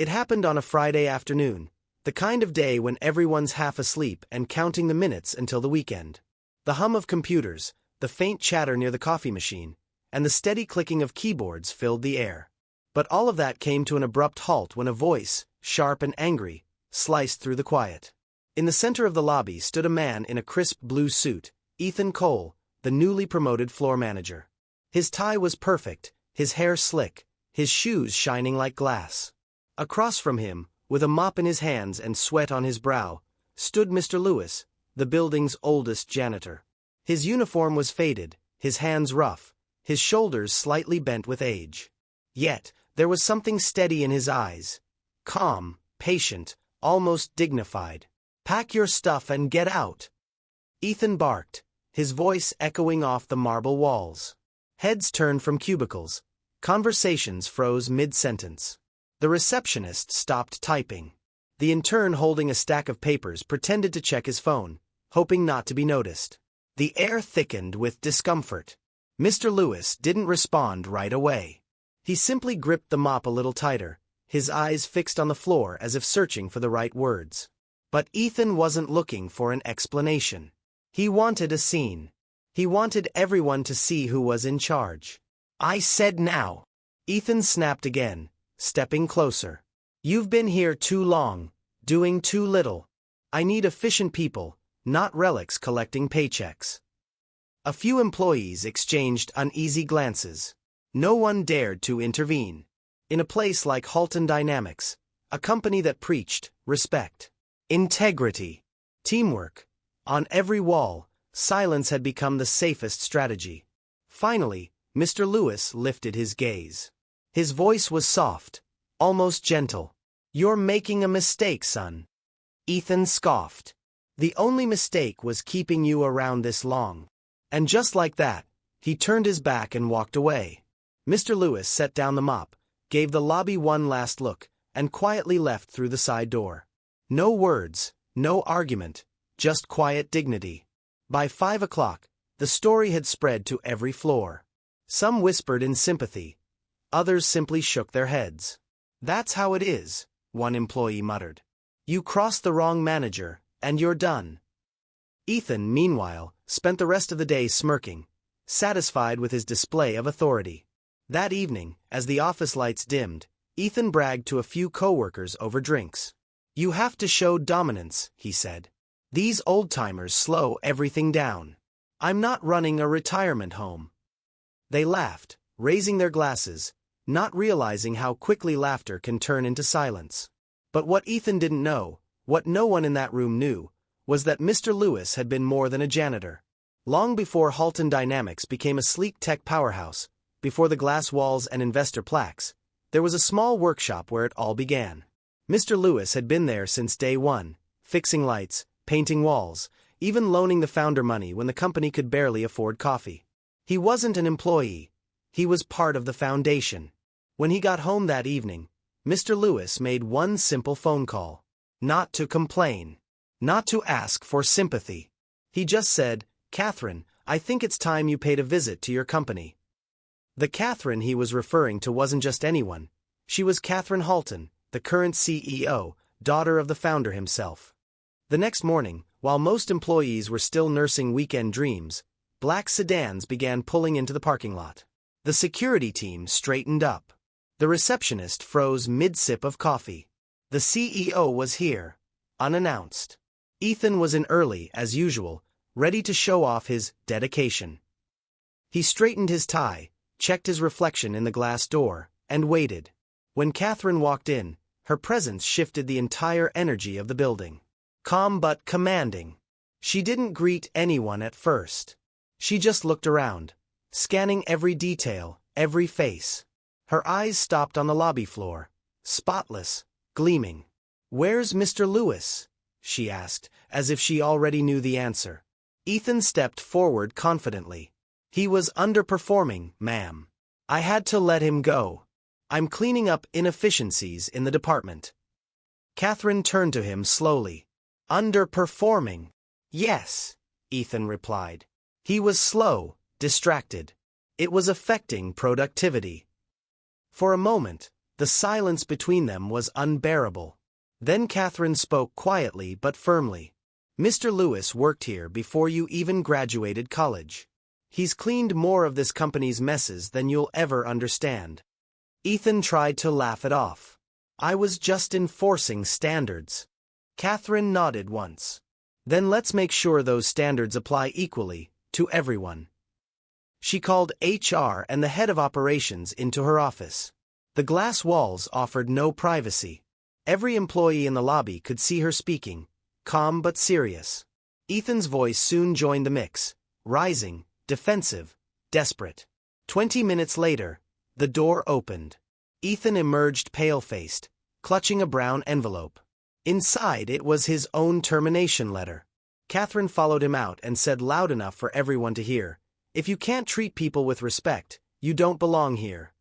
It happened on a Friday afternoon, the kind of day when everyone's half asleep and counting the minutes until the weekend. The hum of computers, the faint chatter near the coffee machine, and the steady clicking of keyboards filled the air. But all of that came to an abrupt halt when a voice, sharp and angry, sliced through the quiet. In the center of the lobby stood a man in a crisp blue suit, Ethan Cole, the newly promoted floor manager. His tie was perfect, his hair slick, his shoes shining like glass. Across from him, with a mop in his hands and sweat on his brow, stood Mr. Lewis, the building's oldest janitor. His uniform was faded, his hands rough, his shoulders slightly bent with age. Yet, there was something steady in his eyes. Calm, patient, almost dignified. "Pack your stuff and get out," Ethan barked, his voice echoing off the marble walls. Heads turned from cubicles. Conversations froze mid-sentence. The receptionist stopped typing. The intern holding a stack of papers pretended to check his phone, hoping not to be noticed. The air thickened with discomfort. Mr. Lewis didn't respond right away. He simply gripped the mop a little tighter, his eyes fixed on the floor as if searching for the right words. But Ethan wasn't looking for an explanation. He wanted a scene. He wanted everyone to see who was in charge. "I said now," Ethan snapped again, stepping closer. "You've been here too long, doing too little. I need efficient people, not relics collecting paychecks." A few employees exchanged uneasy glances. No one dared to intervene. In a place like Halton Dynamics, a company that preached respect, integrity, teamwork, on every wall, silence had become the safest strategy. Finally, Mr. Lewis lifted his gaze. His voice was soft, almost gentle. "You're making a mistake, son." Ethan scoffed. "The only mistake was keeping you around this long." And just like that, he turned his back and walked away. Mr. Lewis set down the mop, gave the lobby one last look, and quietly left through the side door. No words, no argument, just quiet dignity. By 5 o'clock, the story had spread to every floor. Some whispered in sympathy. Others simply shook their heads. "That's how it is," one employee muttered. "You cross the wrong manager, and you're done." Ethan, meanwhile, spent the rest of the day smirking, satisfied with his display of authority. That evening, as the office lights dimmed, Ethan bragged to a few coworkers over drinks. "You have to show dominance," he said. "These old-timers slow everything down. I'm not running a retirement home." They laughed, raising their glasses, not realizing how quickly laughter can turn into silence. But what Ethan didn't know, what no one in that room knew, was that Mr. Lewis had been more than a janitor. Long before Halton Dynamics became a sleek tech powerhouse, before the glass walls and investor plaques, there was a small workshop where it all began. Mr. Lewis had been there since day one, fixing lights, painting walls, even loaning the founder money when the company could barely afford coffee. He wasn't an employee. He was part of the foundation. When he got home that evening, Mr. Lewis made one simple phone call. Not to complain. Not to ask for sympathy. He just said, "Catherine, I think it's time you paid a visit to your company." The Catherine he was referring to wasn't just anyone. She was Catherine Halton, the current CEO, daughter of the founder himself. The next morning, while most employees were still nursing weekend dreams, black sedans began pulling into the parking lot. The security team straightened up. The receptionist froze mid-sip of coffee. The CEO was here, unannounced. Ethan was in early, as usual, ready to show off his dedication. He straightened his tie, checked his reflection in the glass door, and waited. When Catherine walked in, her presence shifted the entire energy of the building. Calm but commanding. She didn't greet anyone at first. She just looked around, scanning every detail, every face. Her eyes stopped on the lobby floor, spotless, gleaming. "Where's Mr. Lewis?" she asked, as if she already knew the answer. Ethan stepped forward confidently. "He was underperforming, ma'am. I had to let him go. I'm cleaning up inefficiencies in the department." Catherine turned to him slowly. "Underperforming?" "Yes," Ethan replied. He was slow, distracted. It was affecting productivity. For a moment, The silence between them was unbearable. Then Catherine spoke quietly but firmly. "Mr. Lewis worked here before you even graduated college. He's cleaned more of this company's messes than you'll ever understand." Ethan tried to laugh it off. "I was just enforcing standards." Catherine nodded once. "Then let's make sure those standards apply equally, to everyone." She called HR and the head of operations into her office. The glass walls offered no privacy. Every employee in the lobby could see her speaking, calm but serious. Ethan's voice soon joined the mix, rising, defensive, desperate. 20 minutes later, the door opened. Ethan emerged pale-faced, clutching a brown envelope. Inside it was his own termination letter. Catherine followed him out and said loud enough for everyone to hear, "If you can't treat people with respect, you don't belong here."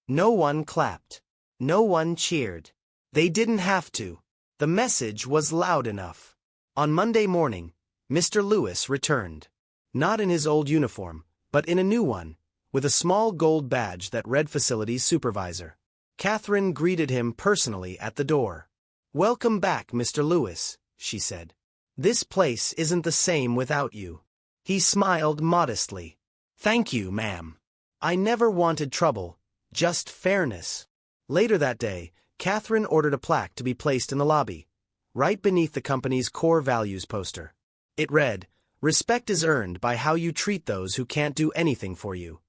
No one clapped. No one cheered. They didn't have to. The message was loud enough. On Monday morning, Mr. Lewis returned. Not in his old uniform, but in a new one, with a small gold badge that read Facilities Supervisor. Catherine greeted him personally at the door. "Welcome back, Mr. Lewis," she said. "This place isn't the same without you." He smiled modestly. "Thank you, ma'am. I never wanted trouble, just fairness." Later that day, Catherine ordered a plaque to be placed in the lobby, right beneath the company's core values poster. It read, "Respect is earned by how you treat those who can't do anything for you."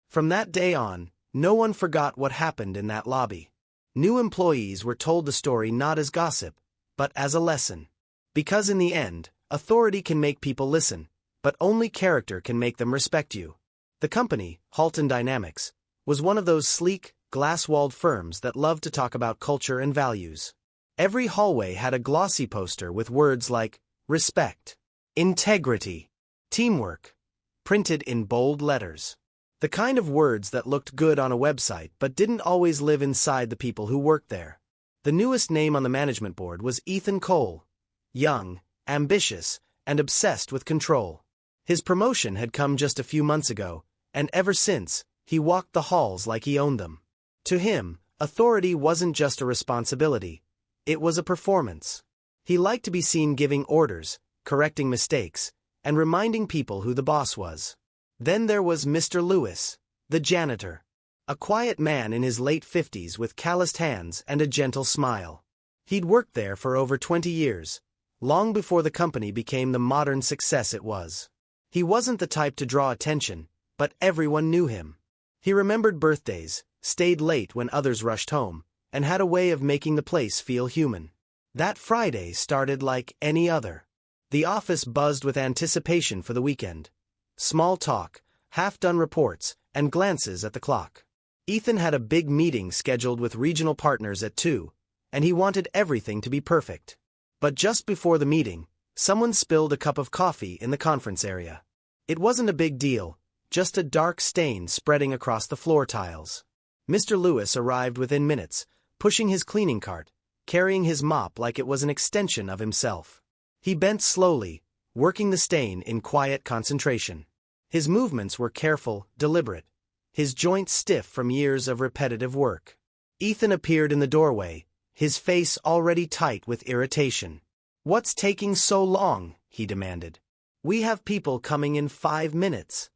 From that day on, no one forgot what happened in that lobby. New employees were told the story not as gossip, but as a lesson. Because in the end, authority can make people listen, but only character can make them respect you. The company, Halton Dynamics, was one of those sleek, glass-walled firms that loved to talk about culture and values. Every hallway had a glossy poster with words like respect, integrity, teamwork, printed in bold letters. The kind of words that looked good on a website but didn't always live inside the people who worked there. The newest name on the management board was Ethan Cole. Young, ambitious, and obsessed with control. His promotion had come just a few months ago, and ever since, he walked the halls like he owned them. To him, authority wasn't just a responsibility, it was a performance. He liked to be seen giving orders, correcting mistakes, and reminding people who the boss was. Then there was Mr. Lewis, the janitor. A quiet man in his late 50s with calloused hands and a gentle smile. He'd worked there for over 20 years, long before the company became the modern success it was. He wasn't the type to draw attention, but everyone knew him. He remembered birthdays, stayed late when others rushed home, and had a way of making the place feel human. That Friday started like any other. The office buzzed with anticipation for the weekend. Small talk, half-done reports, and glances at the clock. Ethan had a big meeting scheduled with regional partners at 2, and he wanted everything to be perfect. But just before the meeting, someone spilled a cup of coffee in the conference area. It wasn't a big deal, just a dark stain spreading across the floor tiles. Mr. Lewis arrived within minutes, pushing his cleaning cart, carrying his mop like it was an extension of himself. He bent slowly, working the stain in quiet concentration. His movements were careful, deliberate, his joints stiff from years of repetitive work. Ethan appeared in the doorway, his face already tight with irritation. "What's taking so long?" he demanded. "We have people coming in 5 minutes."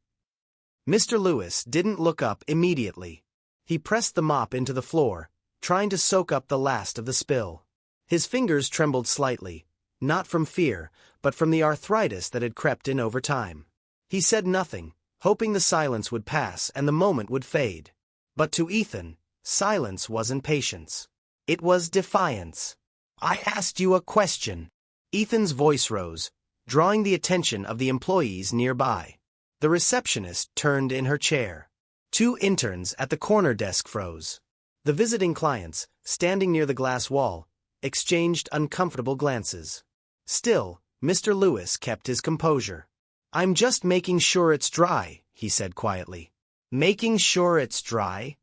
Mr. Lewis didn't look up immediately. He pressed the mop into the floor, trying to soak up the last of the spill. His fingers trembled slightly, not from fear, but from the arthritis that had crept in over time. He said nothing, hoping the silence would pass and the moment would fade. But to Ethan, silence wasn't patience. It was defiance. "I asked you a question." Ethan's voice rose, drawing the attention of the employees nearby. The receptionist turned in her chair. 2 interns at the corner desk froze. The visiting clients, standing near the glass wall, exchanged uncomfortable glances. Still, Mr. Lewis kept his composure. "I'm just making sure it's dry," he said quietly. "Making sure it's dry?"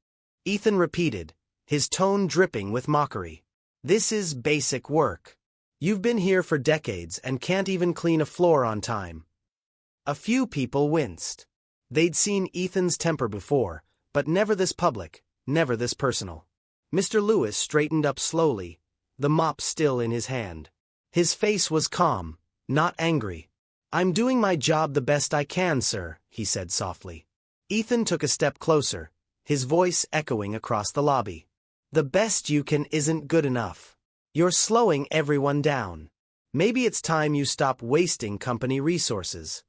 Ethan repeated, his tone dripping with mockery. "This is basic work. You've been here for decades and can't even clean a floor on time." A few people winced. They'd seen Ethan's temper before, but never this public, never this personal. Mr. Lewis straightened up slowly, the mop still in his hand. His face was calm, not angry. "I'm doing my job the best I can, sir," he said softly. Ethan took a step closer, his voice echoing across the lobby. "The best you can isn't good enough. You're slowing everyone down. Maybe it's time you stop wasting company resources."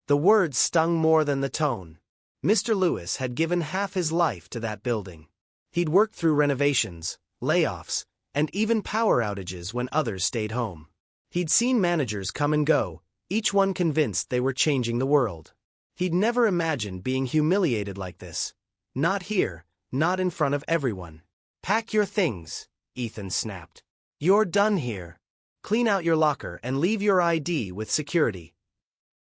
The words stung more than the tone. Mr. Lewis had given half his life to that building. He'd worked through renovations, layoffs, and even power outages when others stayed home. He'd seen managers come and go, each one convinced they were changing the world. He'd never imagined being humiliated like this. Not here, not in front of everyone. "Pack your things," Ethan snapped. "You're done here. Clean out your locker and leave your ID with security."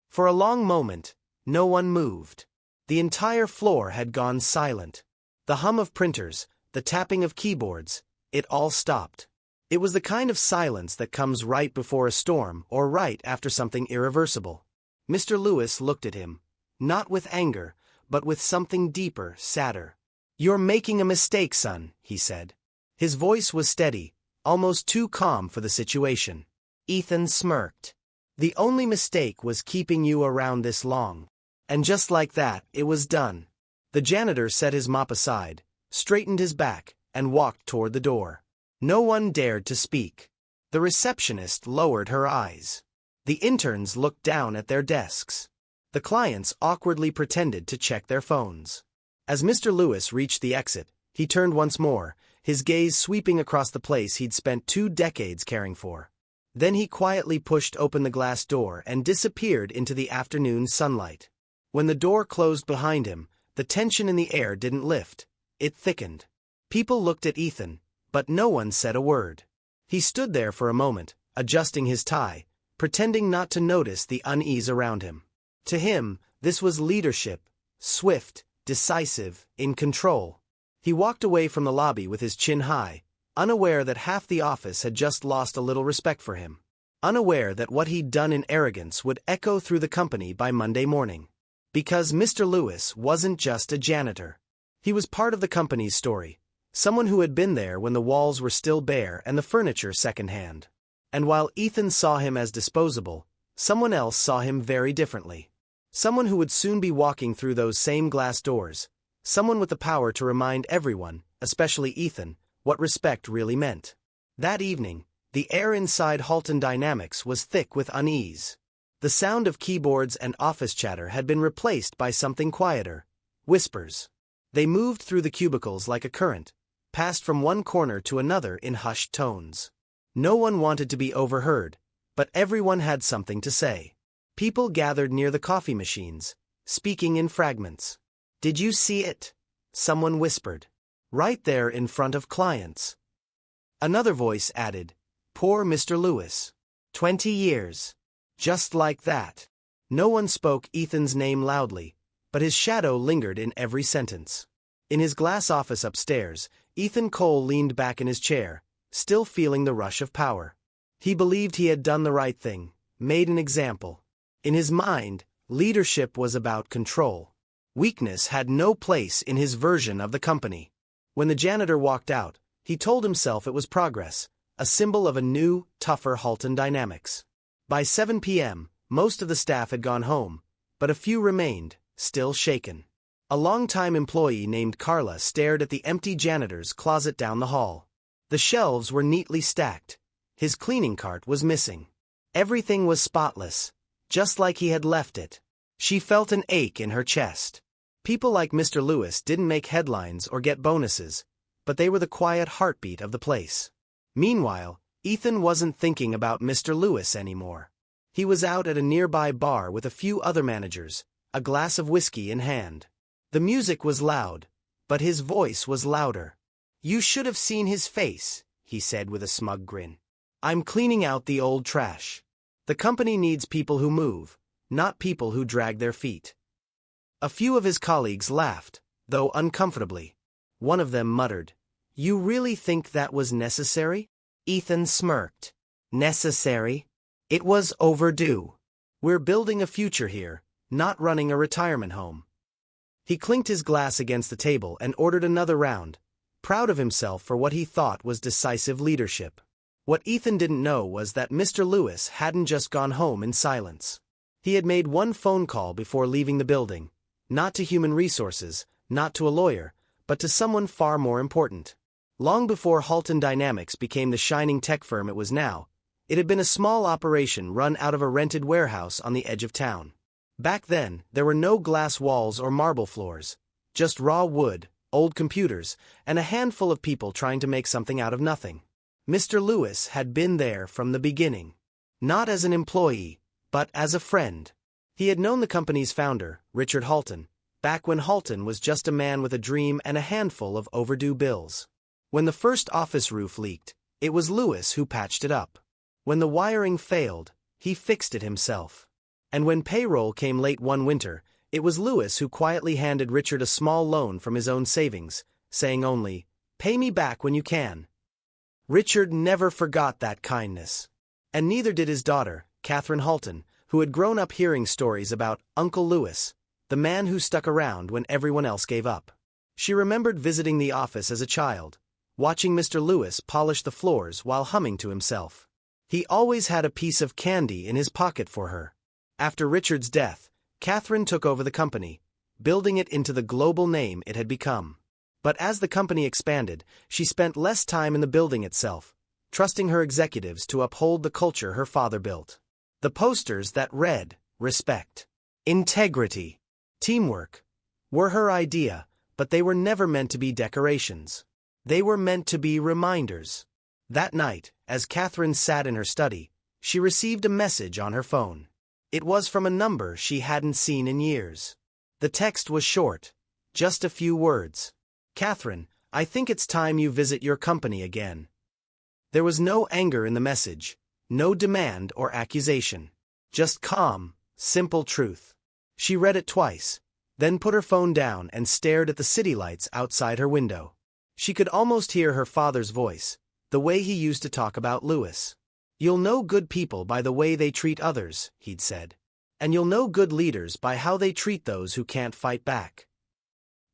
For a long moment, no one moved. The entire floor had gone silent. The hum of printers, the tapping of keyboards, it all stopped. It was the kind of silence that comes right before a storm or right after something irreversible. Mr. Lewis looked at him, not with anger, but with something deeper, sadder. "You're making a mistake, son," he said. His voice was steady, almost too calm for the situation. Ethan smirked. "The only mistake was keeping you around this long." And just like that, it was done. The janitor set his mop aside, straightened his back, and walked toward the door. No one dared to speak. The receptionist lowered her eyes. The interns looked down at their desks. The clients awkwardly pretended to check their phones. As Mr. Lewis reached the exit, he turned once more, his gaze sweeping across the place he'd spent 2 decades caring for. Then he quietly pushed open the glass door and disappeared into the afternoon sunlight. When the door closed behind him, the tension in the air didn't lift, it thickened. People looked at Ethan, but no one said a word. He stood there for a moment, adjusting his tie, pretending not to notice the unease around him. To him, this was leadership, swift, decisive, in control. He walked away from the lobby with his chin high, unaware that half the office had just lost a little respect for him. Unaware that what he'd done in arrogance would echo through the company by Monday morning. Because Mr. Lewis wasn't just a janitor. He was part of the company's story, someone who had been there when the walls were still bare and the furniture secondhand. And while Ethan saw him as disposable, someone else saw him very differently. Someone who would soon be walking through those same glass doors, someone with the power to remind everyone, especially Ethan, what respect really meant. That evening, the air inside Halton Dynamics was thick with unease. The sound of keyboards and office chatter had been replaced by something quieter, whispers. They moved through the cubicles like a current, passed from one corner to another in hushed tones. No one wanted to be overheard, but everyone had something to say. People gathered near the coffee machines, speaking in fragments. "Did you see it?" someone whispered. "Right there in front of clients." Another voice added, "Poor Mr. Lewis. 20 years. Just like that." No one spoke Ethan's name loudly, but his shadow lingered in every sentence. In his glass office upstairs, Ethan Cole leaned back in his chair, still feeling the rush of power. He believed he had done the right thing, made an example. In his mind, leadership was about control. Weakness had no place in his version of the company. When the janitor walked out, he told himself it was progress, a symbol of a new, tougher Halton Dynamics. By 7 p.m., most of the staff had gone home, but a few remained, still shaken. A longtime employee named Carla stared at the empty janitor's closet down the hall. The shelves were neatly stacked. His cleaning cart was missing. Everything was spotless, just like he had left it. She felt an ache in her chest. People like Mr. Lewis didn't make headlines or get bonuses, but they were the quiet heartbeat of the place. Meanwhile, Ethan wasn't thinking about Mr. Lewis anymore. He was out at a nearby bar with a few other managers, a glass of whiskey in hand. The music was loud, but his voice was louder. "You should have seen his face," he said with a smug grin. "I'm cleaning out the old trash. The company needs people who move, not people who drag their feet." A few of his colleagues laughed, though uncomfortably. One of them muttered, "You really think that was necessary?" Ethan smirked. "Necessary? It was overdue. We're building a future here, not running a retirement home." He clinked his glass against the table and ordered another round, proud of himself for what he thought was decisive leadership. What Ethan didn't know was that Mr. Lewis hadn't just gone home in silence. He had made one phone call before leaving the building, not to human resources, not to a lawyer, but to someone far more important. Long before Halton Dynamics became the shining tech firm it was now, it had been a small operation run out of a rented warehouse on the edge of town. Back then, there were no glass walls or marble floors, just raw wood, old computers, and a handful of people trying to make something out of nothing. Mr. Lewis had been there from the beginning. Not as an employee, but as a friend. He had known the company's founder, Richard Halton, back when Halton was just a man with a dream and a handful of overdue bills. When the first office roof leaked, it was Lewis who patched it up. When the wiring failed, he fixed it himself. And when payroll came late one winter, it was Lewis who quietly handed Richard a small loan from his own savings, saying only, "Pay me back when you can." Richard never forgot that kindness. And neither did his daughter, Catherine Halton, who had grown up hearing stories about Uncle Lewis, the man who stuck around when everyone else gave up. She remembered visiting the office as a child, watching Mr. Lewis polish the floors while humming to himself. He always had a piece of candy in his pocket for her. After Richard's death, Catherine took over the company, building it into the global name it had become. But as the company expanded, she spent less time in the building itself, trusting her executives to uphold the culture her father built. The posters that read, "Respect, Integrity, Teamwork," were her idea, but they were never meant to be decorations. They were meant to be reminders. That night, as Catherine sat in her study, she received a message on her phone. It was from a number she hadn't seen in years. The text was short, just a few words. "Catherine, I think it's time you visit your company again." There was no anger in the message, no demand or accusation. Just calm, simple truth. She read it twice, then put her phone down and stared at the city lights outside her window. She could almost hear her father's voice, the way he used to talk about Lewis. "You'll know good people by the way they treat others," he'd said. "And you'll know good leaders by how they treat those who can't fight back."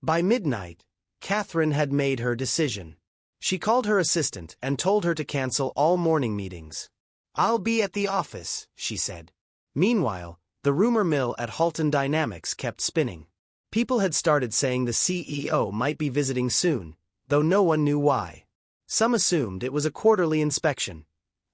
By midnight, Catherine had made her decision. She called her assistant and told her to cancel all morning meetings. "I'll be at the office," she said. Meanwhile, the rumor mill at Halton Dynamics kept spinning. People had started saying the CEO might be visiting soon, though no one knew why. Some assumed it was a quarterly inspection.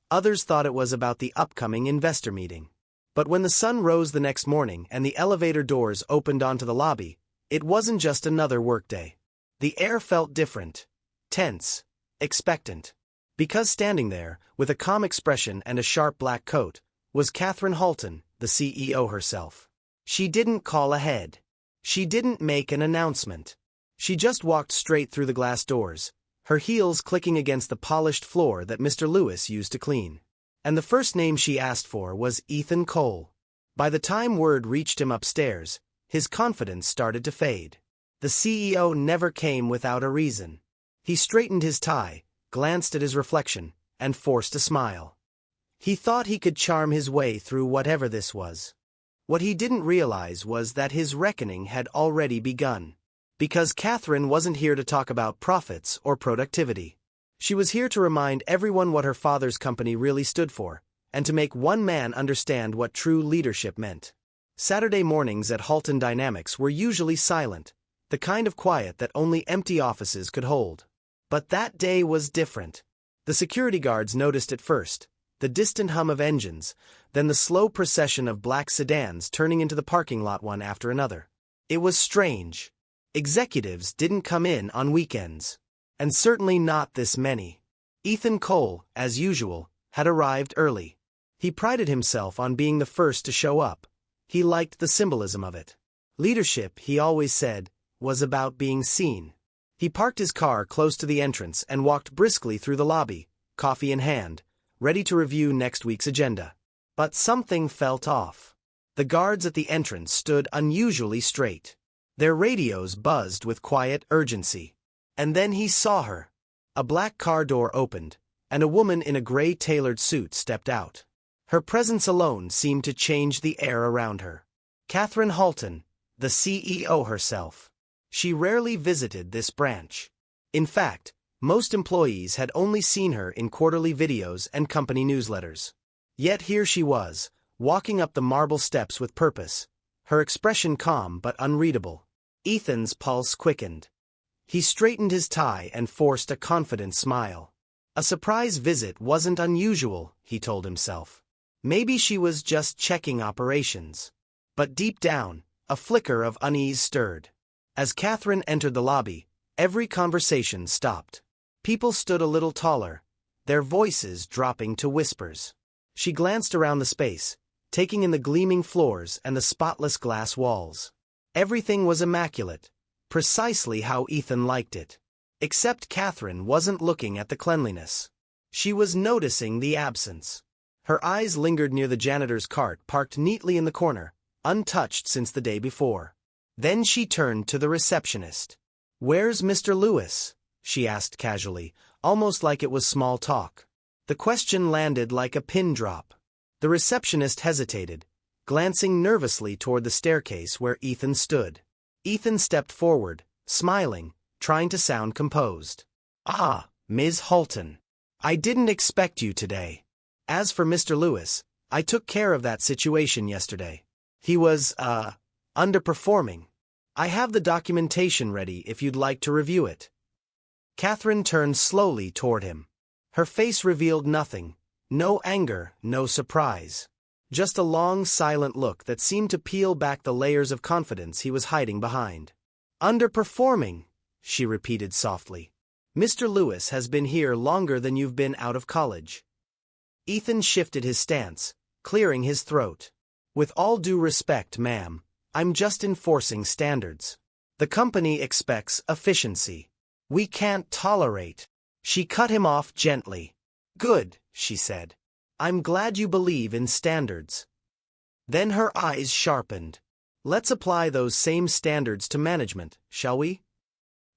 Others thought it was about the upcoming investor meeting. But when the sun rose the next morning and the elevator doors opened onto the lobby, it wasn't just another workday. The air felt different, tense, expectant. Because standing there, with a calm expression and a sharp black coat, was Catherine Halton, the CEO herself. She didn't call ahead. She didn't make an announcement. She just walked straight through the glass doors, her heels clicking against the polished floor that Mr. Lewis used to clean. And the first name she asked for was Ethan Cole. By the time word reached him upstairs, his confidence started to fade. The CEO never came without a reason. He straightened his tie, glanced at his reflection, and forced a smile. He thought he could charm his way through whatever this was. What he didn't realize was that his reckoning had already begun. Because Catherine wasn't here to talk about profits or productivity. She was here to remind everyone what her father's company really stood for, and to make one man understand what true leadership meant. Saturday mornings at Halton Dynamics were usually silent, the kind of quiet that only empty offices could hold. But that day was different. The security guards noticed it first, the distant hum of engines, then the slow procession of black sedans turning into the parking lot one after another. It was strange. Executives didn't come in on weekends. And certainly not this many. Ethan Cole, as usual, had arrived early. He prided himself on being the first to show up. He liked the symbolism of it. Leadership, he always said, was about being seen. He parked his car close to the entrance and walked briskly through the lobby, coffee in hand, ready to review next week's agenda. But something felt off. The guards at the entrance stood unusually straight. Their radios buzzed with quiet urgency. And then he saw her. A black car door opened, and a woman in a gray tailored suit stepped out. Her presence alone seemed to change the air around her. Catherine Halton, the CEO herself. She rarely visited this branch. In fact, most employees had only seen her in quarterly videos and company newsletters. Yet here she was, walking up the marble steps with purpose, her expression calm but unreadable. Ethan's pulse quickened. He straightened his tie and forced a confident smile. A surprise visit wasn't unusual, he told himself. Maybe she was just checking operations. But deep down, a flicker of unease stirred. As Catherine entered the lobby, every conversation stopped. People stood a little taller, their voices dropping to whispers. She glanced around the space, taking in the gleaming floors and the spotless glass walls. Everything was immaculate, precisely how Ethan liked it. Except Catherine wasn't looking at the cleanliness. She was noticing the absence. Her eyes lingered near the janitor's cart parked neatly in the corner, untouched since the day before. Then she turned to the receptionist. "Where's Mr. Lewis?" she asked casually, almost like it was small talk. The question landed like a pin drop. The receptionist hesitated, glancing nervously toward the staircase where Ethan stood. Ethan stepped forward, smiling, trying to sound composed. "Ah, Ms. Halton. I didn't expect you today. As for Mr. Lewis, I took care of that situation yesterday. He was, underperforming. I have the documentation ready if you'd like to review it." Catherine turned slowly toward him. Her face revealed nothing, no anger, no surprise. Just a long, silent look that seemed to peel back the layers of confidence he was hiding behind. "Underperforming," she repeated softly. "Mr. Lewis has been here longer than you've been out of college." Ethan shifted his stance, clearing his throat. "With all due respect, ma'am, I'm just enforcing standards. The company expects efficiency. We can't tolerate." She cut him off gently. "Good," she said. "I'm glad you believe in standards." Then her eyes sharpened. "Let's apply those same standards to management, shall we?"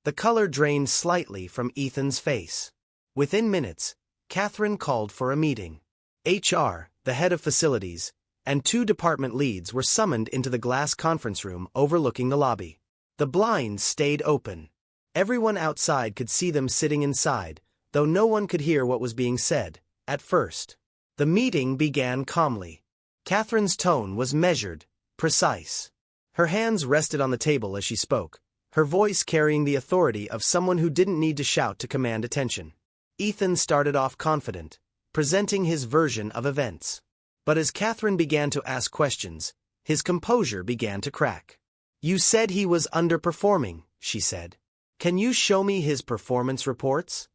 The color drained slightly from Ethan's face. Within minutes, Catherine called for a meeting. HR, the head of facilities, and 2 department leads were summoned into the glass conference room overlooking the lobby. The blinds stayed open. Everyone outside could see them sitting inside, though no one could hear what was being said, at first. The meeting began calmly. Catherine's tone was measured, precise. Her hands rested on the table as she spoke, her voice carrying the authority of someone who didn't need to shout to command attention. Ethan started off confident, presenting his version of events. But as Catherine began to ask questions, his composure began to crack. "You said he was underperforming," she said. "Can you show me his performance reports?"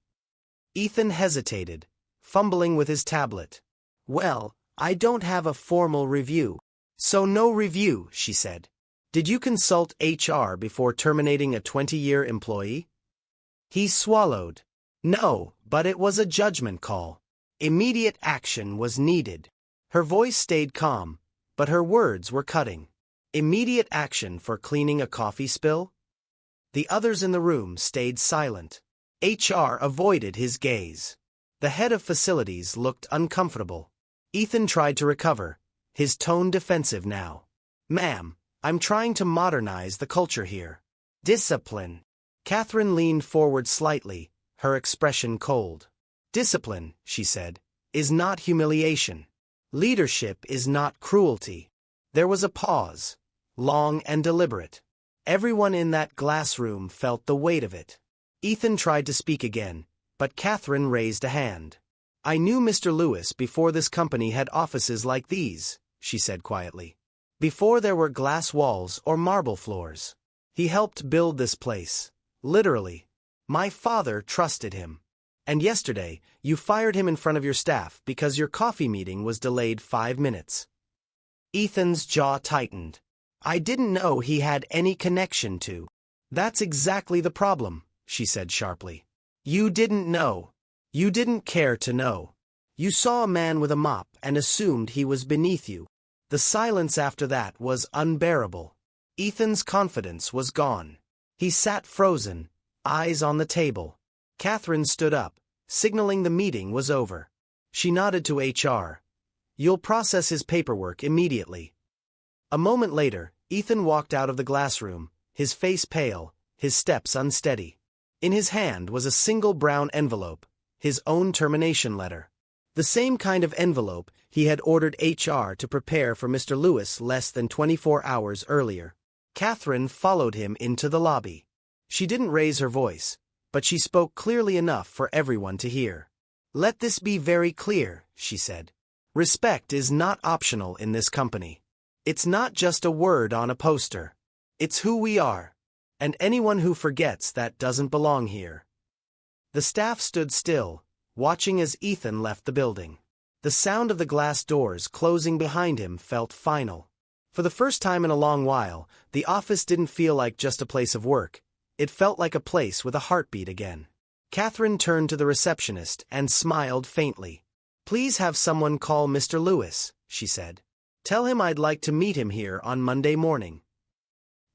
Ethan hesitated, fumbling with his tablet. "Well, I don't have a formal review." "So no review," she said. "Did you consult HR before terminating a 20-year employee?" He swallowed. "No, but it was a judgment call. Immediate action was needed." Her voice stayed calm, but her words were cutting. Immediate action for cleaning a coffee spill? The others in the room stayed silent. HR avoided his gaze. The head of facilities looked uncomfortable. Ethan tried to recover, his tone defensive now. "Ma'am, I'm trying to modernize the culture here. Discipline." Catherine leaned forward slightly, her expression cold. "Discipline," she said, "is not humiliation. Leadership is not cruelty." There was a pause, long and deliberate. Everyone in that glass room felt the weight of it. Ethan tried to speak again, but Catherine raised a hand. "I knew Mr. Lewis before this company had offices like these," she said quietly. "Before there were glass walls or marble floors. He helped build this place, literally. My father trusted him. And yesterday, you fired him in front of your staff because your coffee meeting was delayed 5 minutes." Ethan's jaw tightened. "I didn't know he had any connection to." "That's exactly the problem," she said sharply. "You didn't know. You didn't care to know. You saw a man with a mop and assumed he was beneath you. The silence after that was unbearable." Ethan's confidence was gone. He sat frozen, eyes on the table. Catherine stood up, signaling the meeting was over. She nodded to HR. "You'll process his paperwork immediately." A moment later, Ethan walked out of the glass room, his face pale, his steps unsteady. In his hand was a single brown envelope, his own termination letter. The same kind of envelope he had ordered HR to prepare for Mr. Lewis less than 24 hours earlier. Catherine followed him into the lobby. She didn't raise her voice, but she spoke clearly enough for everyone to hear. "Let this be very clear," she said. "Respect is not optional in this company. It's not just a word on a poster. It's who we are. And anyone who forgets that doesn't belong here." The staff stood still, watching as Ethan left the building. The sound of the glass doors closing behind him felt final. For the first time in a long while, the office didn't feel like just a place of work. It felt like a place with a heartbeat again. Catherine turned to the receptionist and smiled faintly. "Please have someone call Mr. Lewis," she said. "Tell him I'd like to meet him here on Monday morning."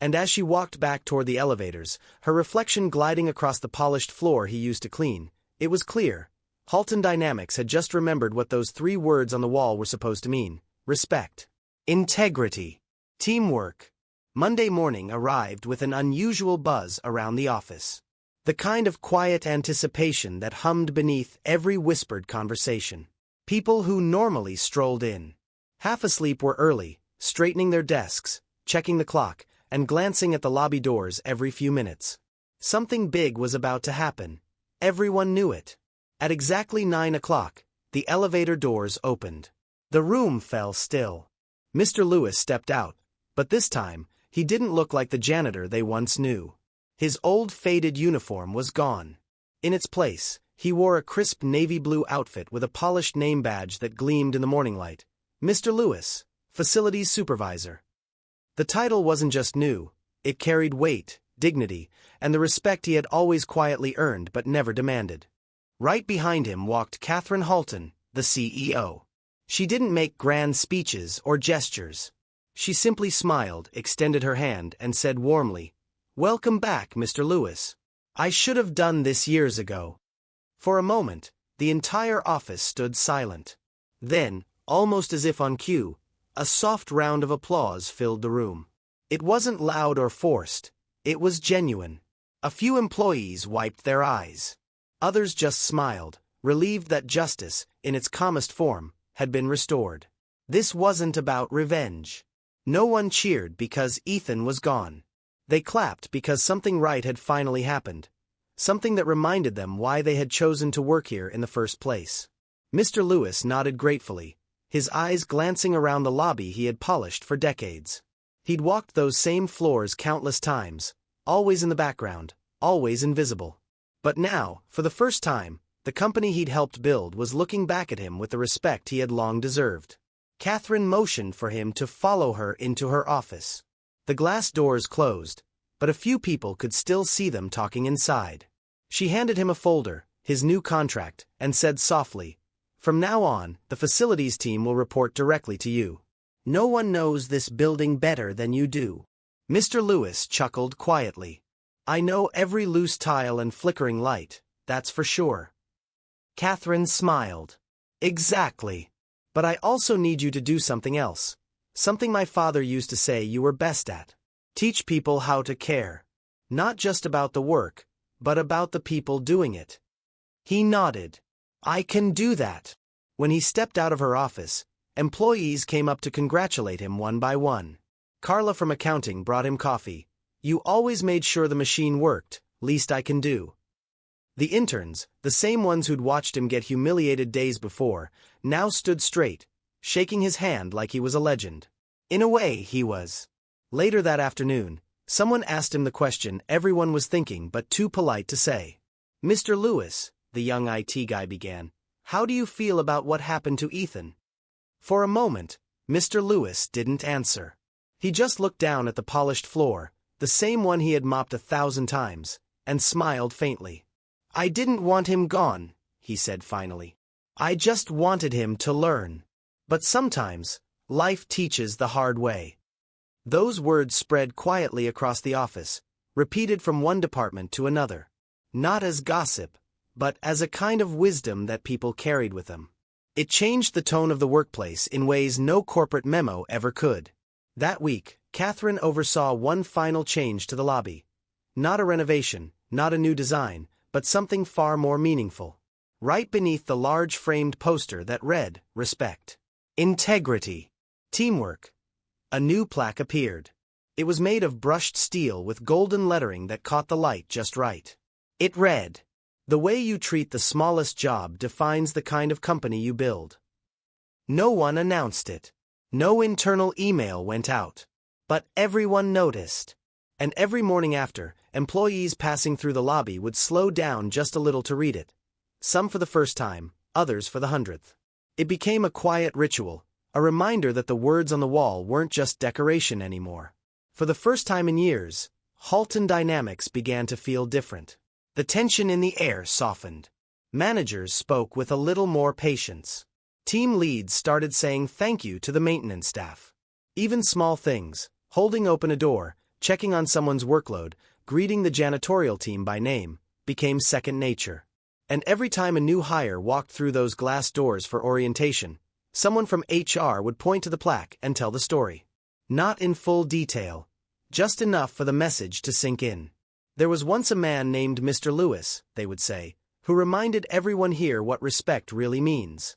And as she walked back toward the elevators, her reflection gliding across the polished floor he used to clean, it was clear. Halton Dynamics had just remembered what those 3 words on the wall were supposed to mean: respect, integrity, teamwork. Monday morning arrived with an unusual buzz around the office. The kind of quiet anticipation that hummed beneath every whispered conversation. People who normally strolled in, half asleep, were early, straightening their desks, checking the clock, and glancing at the lobby doors every few minutes. Something big was about to happen. Everyone knew it. At exactly 9 o'clock, the elevator doors opened. The room fell still. Mr. Lewis stepped out, but this time, he didn't look like the janitor they once knew. His old faded uniform was gone. In its place, he wore a crisp navy blue outfit with a polished name badge that gleamed in the morning light. Mr. Lewis, Facilities Supervisor. The title wasn't just new, it carried weight, dignity, and the respect he had always quietly earned but never demanded. Right behind him walked Catherine Halton, the CEO. She didn't make grand speeches or gestures. She simply smiled, extended her hand, and said warmly, "Welcome back, Mr. Lewis. I should have done this years ago." For a moment, the entire office stood silent. Then, almost as if on cue, a soft round of applause filled the room. It wasn't loud or forced, it was genuine. A few employees wiped their eyes. Others just smiled, relieved that justice, in its calmest form, had been restored. This wasn't about revenge. No one cheered because Ethan was gone. They clapped because something right had finally happened. Something that reminded them why they had chosen to work here in the first place. Mr. Lewis nodded gratefully, his eyes glancing around the lobby he had polished for decades. He'd walked those same floors countless times, always in the background, always invisible. But now, for the first time, the company he'd helped build was looking back at him with the respect he had long deserved. Catherine motioned for him to follow her into her office. The glass doors closed, but a few people could still see them talking inside. She handed him a folder, his new contract, and said softly, "From now on, the facilities team will report directly to you. No one knows this building better than you do." Mr. Lewis chuckled quietly. "I know every loose tile and flickering light, that's for sure." Catherine smiled. "Exactly. But I also need you to do something else. Something my father used to say you were best at. Teach people how to care. Not just about the work, but about the people doing it." He nodded. "I can do that." When he stepped out of her office, employees came up to congratulate him one by one. Carla from accounting brought him coffee. "You always made sure the machine worked, least I can do." The interns, the same ones who'd watched him get humiliated days before, now stood straight, shaking his hand like he was a legend. In a way, he was. Later that afternoon, someone asked him the question everyone was thinking but too polite to say. "Mr. Lewis," the young IT guy began, "how do you feel about what happened to Ethan?" For a moment, Mr. Lewis didn't answer. He just looked down at the polished floor, the same one he had mopped 1,000 times, and smiled faintly. "I didn't want him gone," he said finally. "I just wanted him to learn. But sometimes, life teaches the hard way." Those words spread quietly across the office, repeated from one department to another. Not as gossip, but as a kind of wisdom that people carried with them. It changed the tone of the workplace in ways no corporate memo ever could. That week, Catherine oversaw one final change to the lobby. Not a renovation, not a new design, but something far more meaningful. Right beneath the large framed poster that read, "Respect, Integrity, Teamwork," a new plaque appeared. It was made of brushed steel with golden lettering that caught the light just right. It read, "The way you treat the smallest job defines the kind of company you build." No one announced it. No internal email went out. But everyone noticed. And every morning after, employees passing through the lobby would slow down just a little to read it. Some for the first time, others for the 100th. It became a quiet ritual, a reminder that the words on the wall weren't just decoration anymore. For the first time in years, Halton dynamics began to feel different. The tension in the air softened. Managers spoke with a little more patience. Team leads started saying thank you to the maintenance staff. Even small things, holding open a door, checking on someone's workload, greeting the janitorial team by name, became second nature. And every time a new hire walked through those glass doors for orientation, someone from HR would point to the plaque and tell the story. Not in full detail, just enough for the message to sink in. There was once a man named Mr. Lewis, they would say, who reminded everyone here what respect really means.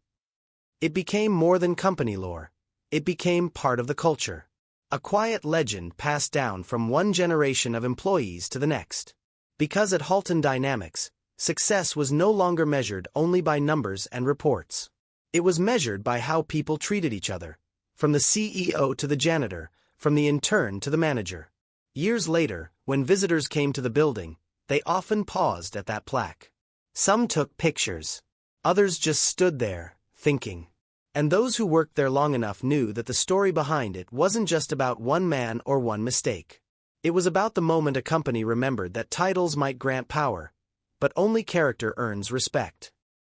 It became more than company lore. It became part of the culture. A quiet legend passed down from one generation of employees to the next. Because at Halton Dynamics, success was no longer measured only by numbers and reports. It was measured by how people treated each other, from the CEO to the janitor, from the intern to the manager. Years later, when visitors came to the building, they often paused at that plaque. Some took pictures. Others just stood there, thinking. And those who worked there long enough knew that the story behind it wasn't just about one man or one mistake. It was about the moment a company remembered that titles might grant power, but only character earns respect.